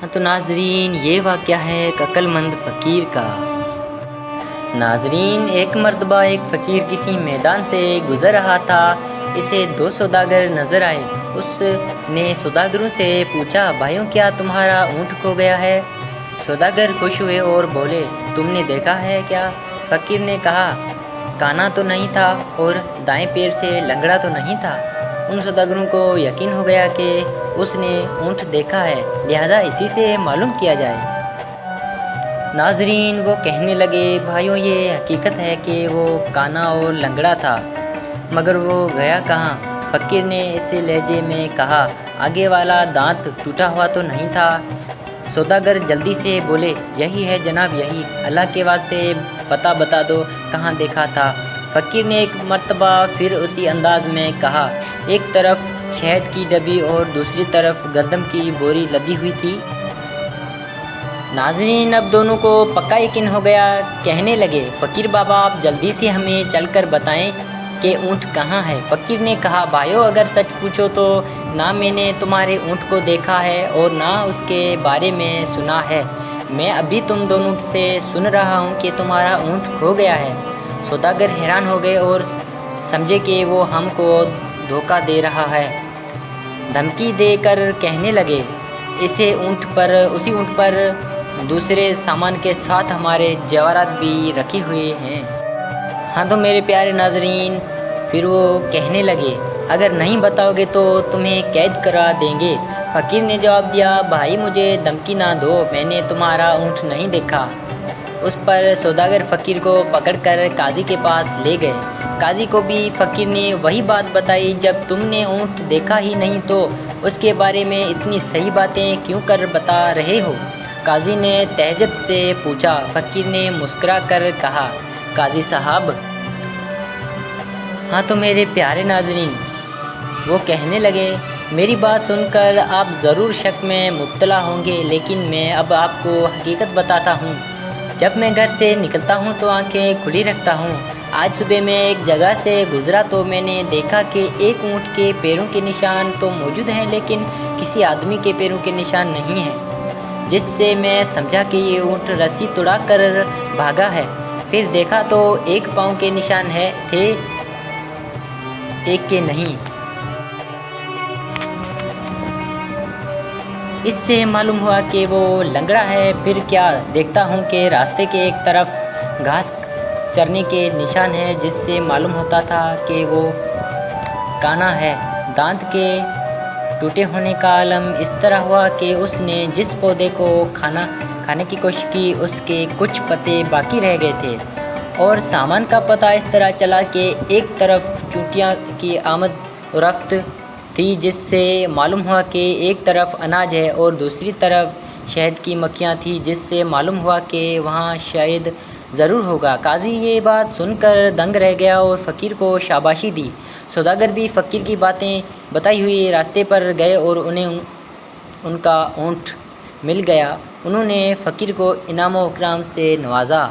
تو ناظرین یہ واقعہ ہے ایک عقل مند فقیر کا۔ ناظرین ایک مرتبہ ایک فقیر کسی میدان سے گزر رہا تھا، اسے دو سوداگر نظر آئے۔ اس نے سوداگروں سے پوچھا، بھائیوں کیا تمہارا اونٹ کھو گیا ہے؟ سوداگر خوش ہوئے اور بولے، تم نے دیکھا ہے کیا؟ فقیر نے کہا، کانا تو نہیں تھا اور دائیں پیر سے لنگڑا تو نہیں تھا۔ ان سوداگروں کو یقین ہو گیا کہ اس نے اونٹ دیکھا ہے، لہذا اسی سے معلوم کیا جائے۔ ناظرین وہ کہنے لگے، بھائیوں یہ حقیقت ہے کہ وہ کانا اور لنگڑا تھا، مگر وہ گیا کہاں؟ فقیر نے اس لہجے میں کہا، آگے والا دانت ٹوٹا ہوا تو نہیں تھا؟ سوداگر جلدی سے بولے، یہی ہے جناب، یہی، اللہ کے واسطے پتہ بتا دو کہاں دیکھا تھا؟ فقیر نے ایک مرتبہ پھر اسی انداز میں کہا، ایک طرف شہد کی ڈبی اور دوسری طرف گندم کی بوری لدی ہوئی تھی۔ ناظرین اب دونوں کو پکا یقین ہو گیا، کہنے لگے، فقیر بابا آپ جلدی سے ہمیں چل کر بتائیں کہ اونٹ کہاں ہے؟ فقیر نے کہا، بھائیو اگر سچ پوچھو تو نہ میں نے تمہارے اونٹ کو دیکھا ہے اور نہ اس کے بارے میں سنا ہے، میں ابھی تم دونوں سے سن رہا ہوں کہ تمہارا اونٹ کھو گیا ہے۔ سوداگر حیران ہو گئے اور سمجھے کہ وہ ہم کو دھوکہ دے رہا ہے، دھمکی دے کر کہنے لگے، اسی اونٹ پر دوسرے سامان کے ساتھ ہمارے جواہرات بھی رکھے ہوئے ہیں۔ ہاں تو میرے پیارے ناظرین پھر وہ کہنے لگے، اگر نہیں بتاؤ گے تو تمہیں قید کرا دیں گے۔ فقیر نے جواب دیا، بھائی مجھے دھمکی نہ دو، میں نے تمہارا اونٹ نہیں دیکھا۔ اس پر سوداگر فقیر کو پکڑ کر قاضی کے پاس لے گئے۔ قاضی کو بھی فقیر نے وہی بات بتائی، جب تم نے اونٹ دیکھا ہی نہیں تو اس کے بارے میں اتنی صحیح باتیں کیوں کر بتا رہے ہو؟ قاضی نے تعجب سے پوچھا۔ فقیر نے مسکرا کر کہا، قاضی صاحب ہاں تو میرے پیارے ناظرین وہ کہنے لگے، میری بات سن کر آپ ضرور شک میں مبتلا ہوں گے، لیکن میں اب آپ کو حقیقت بتاتا ہوں۔ جب میں گھر سے نکلتا ہوں تو آنکھیں کھلی رکھتا ہوں۔ آج صبح میں ایک جگہ سے گزرا تو میں نے دیکھا کہ ایک اونٹ کے پیروں کے نشان تو موجود ہیں، لیکن کسی آدمی کے پیروں کے نشان نہیں ہیں، جس سے میں سمجھا کہ یہ اونٹ رسی توڑا کر بھاگا ہے۔ پھر دیکھا تو ایک پاؤں کے نشان تھے، ایک کے نہیں۔ اس سے معلوم ہوا کہ وہ لنگڑا ہے۔ پھر کیا دیکھتا ہوں کہ راستے کے ایک طرف گھاس چرنے کے نشان ہیں، جس سے معلوم ہوتا تھا کہ وہ کانا ہے۔ دانت کے ٹوٹے ہونے کا عالم اس طرح ہوا کہ اس نے جس پودے کو کھانے کی کوشش کی اس کے کچھ پتے باقی رہ گئے تھے، اور سامان کا پتہ اس طرح چلا کہ ایک طرف چونٹیاں کی آمد و رفت تھی، جس سے معلوم ہوا کہ ایک طرف اناج ہے، اور دوسری طرف شہد کی مکھیاں تھیں، جس سے معلوم ہوا کہ وہاں شاید ضرور ہوگا۔ قاضی یہ بات سن کر دنگ رہ گیا اور فقیر کو شاباشی دی۔ سوداگر بھی فقیر کی باتیں بتائی ہوئی راستے پر گئے اور انہیں ان کا اونٹ مل گیا۔ انہوں نے فقیر کو انعام و اکرام سے نوازا۔